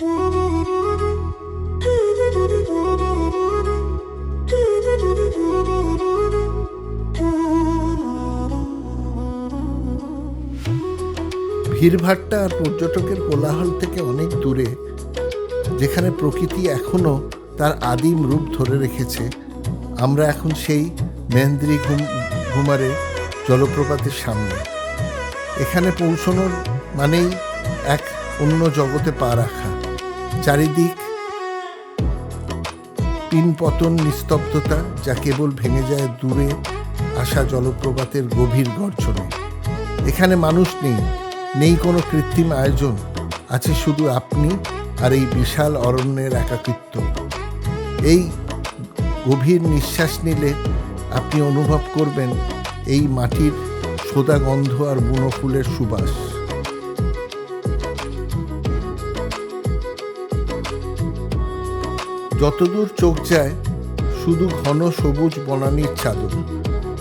ভিড়ভাট্টা আর পর্যটকের কোলাহল থেকে অনেক দূরে, যেখানে প্রকৃতি এখনো তার আদিম রূপ ধরে রেখেছে, আমরা এখন সেই মেহেন্দ্রি ঘুমারে জলপ্রপাতের সামনে। এখানে পৌঁছানোর মানেই এক অন্য জগতে পা রাখা। চারিদিক পিনপতন নিস্তব্ধতা, যা কেবল ভেঙে যায় দূরে আসা জলপ্রপাতের গভীর গর্জনে। এখানে মানুষ নেই কোনো কৃত্রিম আয়োজন, আছে শুধু আপনি আর এই বিশাল অরণ্যের একাকিত্ব। এই গভীর নিঃশ্বাস নিলে আপনি অনুভব করবেন এই মাটির সোদা গন্ধ আর বুনো ফুলের সুবাস। যতদূর চোখ যায় শুধু ঘন সবুজ বনানীর চাদর।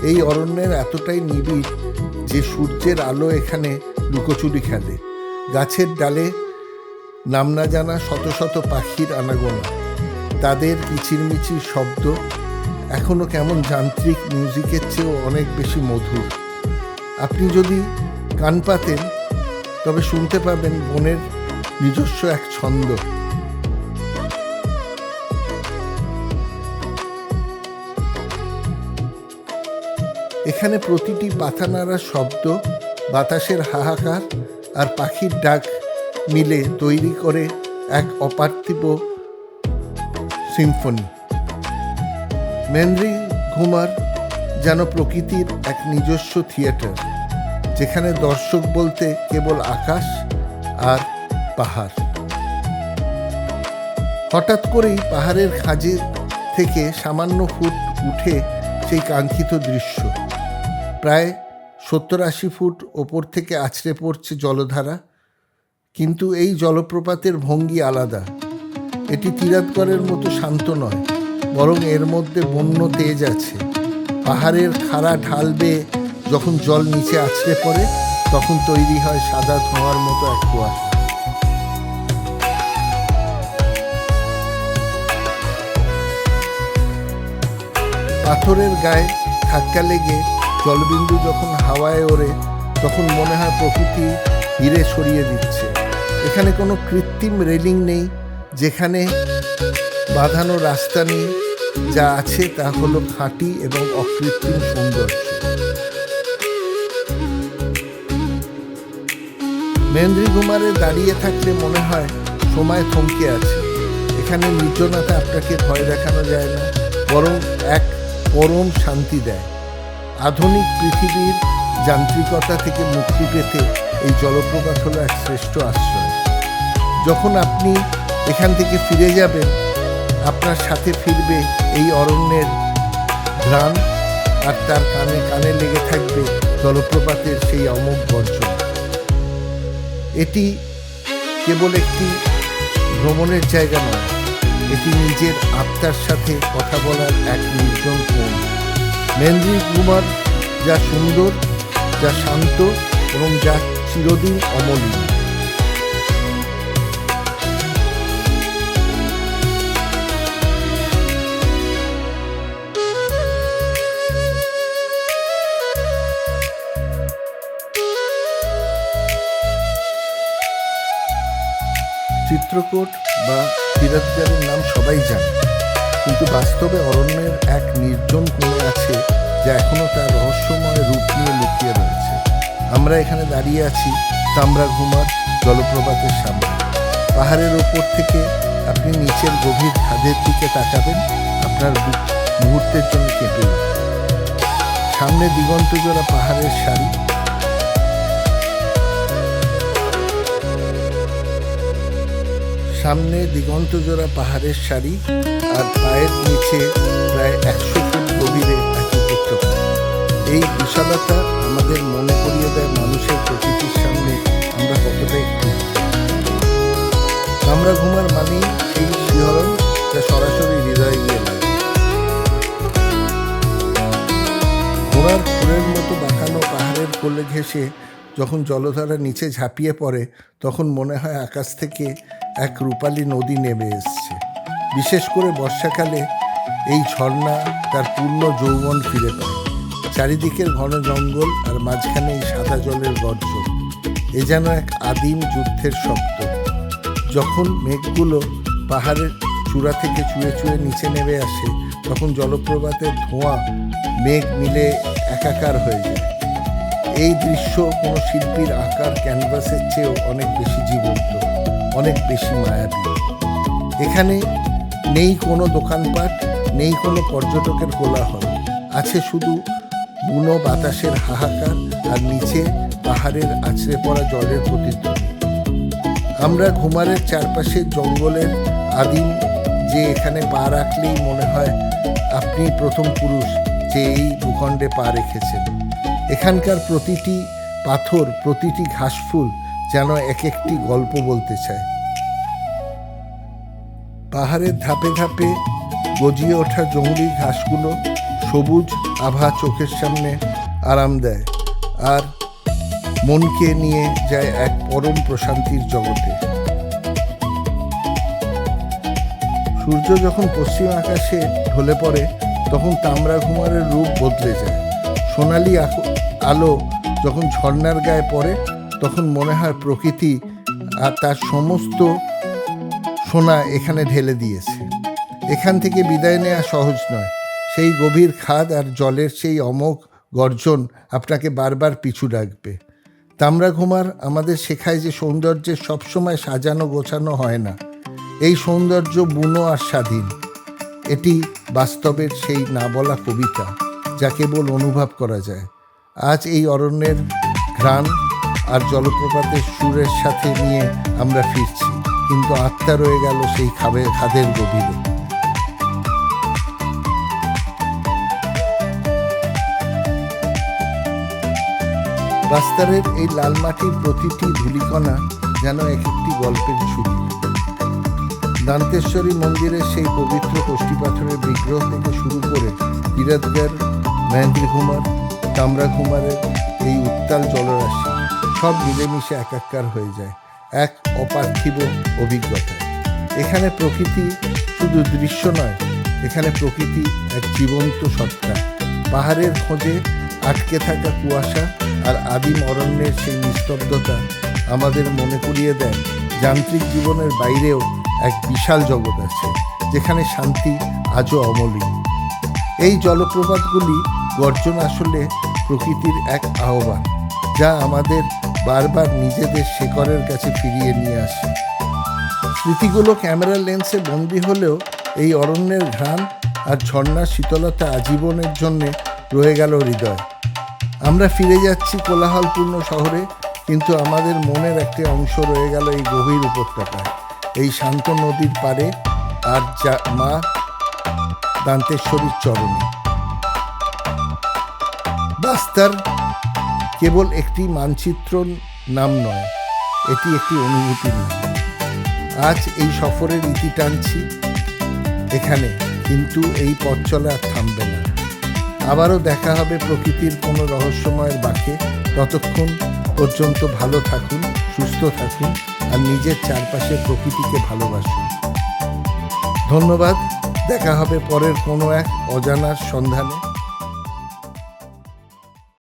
এই অরণ্যের এতটাই নিবিড় যে সূর্যের আলো এখানে লুকোচুরি খেলে। গাছের ডালে নাম না জানা শত শত পাখির আনাগোনা, তাদের কিচিরমিচির শব্দ এখনো কেমন যান্ত্রিক মিউজিকের চেয়েও অনেক বেশি মধুর। আপনি যদি কান পাতেন তবে শুনতে পাবেন বনের নিজস্ব এক ছন্দ। এখানে প্রতিটি পাতা নাড়ার শব্দ, বাতাসের হাহাকার আর পাখির ডাক মিলে তৈরি করে এক অপার্থিব সিম্ফনি। মেহেন্দ্রি ঘুমার যেন প্রকৃতির এক নিজস্ব থিয়েটার, যেখানে দর্শক বলতে কেবল আকাশ আর পাহাড়। হঠাৎ করেই পাহাড়ের খাঁজে থেকে সামান্য ফুট উঠে সেই কাঙ্ক্ষিত দৃশ্য। প্রায় 70-80 ফুট ওপর থেকে আছড়ে পড়ছে জলধারা, কিন্তু এই জলপ্রপাতের ভঙ্গি আলাদা। এটি তিরাতগড়ের মতো শান্ত নয়, বরং এর মধ্যে বন্য তেজ আছে। পাহাড়ের খাড়া ঢাল বেয়ে যখন জল নিচে আছড়ে পড়ে, তখন তৈরি হয় সাদা ধোঁয়ার মতো এক কুয়াশা। পাথরের গায়ে ধাক্কা লেগে জলবিন্দু যখন হাওয়ায় ওড়ে, তখন মনে হয় প্রকৃতি হিরে ছড়িয়ে দিচ্ছে। এখানে কোনো কৃত্রিম রেলিং নেই, যেখানে বাঁধানো রাস্তা নেই। যা আছে তা হলো খাঁটি এবং অকৃত্রিম সৌন্দর্য। মেহেন্দ্রি ঘুমারে দাঁড়িয়ে থাকলে মনে হয় সময় থমকে আছে। এখানে নির্জনতা আপনাকে ভয় দেখানো যায় না, বরং এক পরম শান্তি দেয়। আধুনিক পৃথিবীর যান্ত্রিকতা থেকে মুক্তি পেতে এই জলপ্রপাত হলো এক শ্রেষ্ঠ আশ্রয়। যখন আপনি এখান থেকে ফিরে যাবেন, আপনার সাথে ফিরবে এই অরণ্যের ঘ্রাণ, আর তার কানে কানে লেগে থাকবে জলপ্রপাতের সেই অমোঘ গর্জন। এটি কেবল একটি ভ্রমণের জায়গা নয়, এটি নিজের আত্মার সাথে কথা বলার এক নির্জন কোণ। মেহেন্দ্রি ঘুমার যা সুন্দর, যা শান্ত এবং যা চিরদিন অমলিন। চিত্রকূট বা তিরাতগড়ের নাম সবাই জানে, কিন্তু বাস্তবে অরণ্যের এক নির্জন কোণে আছে যা এখনো তার রহস্যময় রূপ নিয়ে লুকিয়ে রয়েছে। আমরা এখানে দাঁড়িয়ে আছি তামরা ঘুমার জলপ্রপাতের সামনে। পাহাড়ের ওপর থেকে আপনি নিচের গভীর খাদের দিকে তাকাবেন, আপনার বুক মুহূর্তের জন্য কেঁপে উঠবে। সামনে দিগন্তজোড়া পাহাড়ের সারি, আর পায়ের নিচে প্রায় 100 ফুট গভীরে এক উপত্যকা। এই বিশালতা আমাদের মনে করিয়ে দেয় মানুষের প্রকৃতির সামনে আমরা কতটাই ক্ষুদ্র। তামরা ঘুমার মানেই সেই শিহরণ যা সরাসরি হৃদয়ে গিয়ে লাগে। ঘোড়ার খুরের মতো বাঁকানো পাহাড়ের কোলে ঘেঁষে যখন জলধারা নিচে ঝাঁপিয়ে পড়ে, তখন মনে হয় আকাশ থেকে এক রূপালী নদী নেমে এসছে। বিশেষ করে বর্ষাকালে এই ঝর্ণা তার পূর্ণ যৌবন ফিরে পায়। চারিদিকের ঘন জঙ্গল আর মাঝখানে এই সাদা জলের গর্জন, এ যেন এক আদিম যুদ্ধের শব্দ। যখন মেঘগুলো পাহাড়ের চূড়া থেকে চুয়ে চুয়ে নিচে নেমে আসে, তখন জলপ্রপাতের ধোঁয়া মেঘ মিলে একাকার হয়ে যায়। এই দৃশ্য কোনো শিল্পীর আঁকার ক্যানভাসের চেয়েও অনেক বেশি জীবন্ত, অনেক বেশি মায়াবী। এখানে নেই কোনো দোকানপাট, নেই কোনো পর্যটকের কোলাহল, আছে শুধু বুনো বাতাসের হাহাকার আর নিচে পাহাড়ের আছড়ে পড়া জলের প্রতিধ্বনি। আমরা ঘুমারের চারপাশের জঙ্গলের আদিম যে এখানে পা রাখলেই মনে হয় আপনি প্রথম পুরুষ যে এই ভূখণ্ডে পা রেখেছেন। এখানকার প্রতিটি পাথর, প্রতিটি ঘাসফুল যেন এক একটি গল্প বলতে চায়। পাহাড়ের ধাপে ধাপে গজিয়ে ওঠা জংলি ঘাসগুলো সবুজ আভা চোখের সামনে আরাম দেয় আর মনকে নিয়ে যায় এক পরম প্রশান্তির জগতে। সূর্য যখন পশ্চিম আকাশে ঢলে পড়ে, তখন তামরা ঘুমারের রূপ বদলে যায়। সোনালি আলো যখন ঝর্ণার গায়ে পড়ে, তখন মনে হয় প্রকৃতি আর তার সমস্ত সোনা এখানে ঢেলে দিয়েছে। এখান থেকে বিদায় নেওয়া সহজ নয়। সেই গভীর খাদ আর জলের সেই অমোঘ গর্জন আপনাকে বারবার পিছু ডাকবে। তামরা ঘুমার আমাদের শেখায় যে সৌন্দর্যের সবসময় সাজানো গোছানো হয় না। এই সৌন্দর্য বুনো আর স্বাধীন। এটি বাস্তবের সেই না বলা কবিতা, যা কেবল অনুভব করা যায়। আজ এই অরণ্যের ঘ্রাণ আর জলপ্রপাতের সুরের সাথে নিয়ে আমরা ফিরছি, কিন্তু আত্মা রয়ে গেল সেই খাদের গভীরে। বাস্তারের এই লাল মাটির প্রতিটি ধূলিকণা যেন এক একটি গল্পের ঝুলি। দান্তেশ্বরী মন্দিরের সেই পবিত্র কষ্টি পাথরের বিগ্রহ থেকে শুরু করে তিরাতগড়, মেহেন্দ্র ঘুমার, তামরা ঘুমারের এই উত্তাল জলরাশি সব মিলেমিশে একাকার হয়ে যায় এক অপার্থিব অভিজ্ঞতা। এখানে প্রকৃতি শুধু দৃশ্য নয়, এখানে প্রকৃতি এক জীবন্ত সত্তা। পাহাড়ের খোঁজে আটকে থাকা কুয়াশা আর আদিম অরণ্যের সেই নিস্তব্ধতা আমাদের মনে করিয়ে দেয় যান্ত্রিক জীবনের বাইরেও এক বিশাল জগৎ আছে, যেখানে শান্তি আজও অমলিন। এই জলপ্রপাতগুলি গর্জন আসলে প্রকৃতির এক আহ্বান, যা আমাদের বারবার নিজেদের শেকড়ের কাছে ফিরিয়ে নিয়ে আসে। স্মৃতিগুলো ক্যামেরার লেন্সে বন্দী হলেও এই অরণ্যের ঘ্রাণ আর ঝর্ণার শীতলতা আজীবনের জন্য রয়ে গেল হৃদয়। আমরা ফিরে যাচ্ছি কোলাহলপূর্ণ শহরে, কিন্তু আমাদের মনের একটি অংশ রয়ে গেল এই গভীর উপত্যকায়, এই শান্ত নদীর পাড়ে আর যা মা দান্তেশ্বরীর চরণে। বাস্তার কেবল একটি মানচিত্র নাম নয়, এটি একটি অনুভূতির নাম। আজ এই সফরের ইতি টানছি এখানে, কিন্তু এই পথ চলা আর থামবে না। আবারও দেখা হবে প্রকৃতির কোনো রহস্যময়ের বাঁকে। ততক্ষণ পর্যন্ত ভালো থাকুন, সুস্থ থাকুন আর নিজের চারপাশের প্রকৃতিকে ভালোবাসুন। ধন্যবাদ। দেখা হবে পরের কোনো এক অজানার সন্ধানে।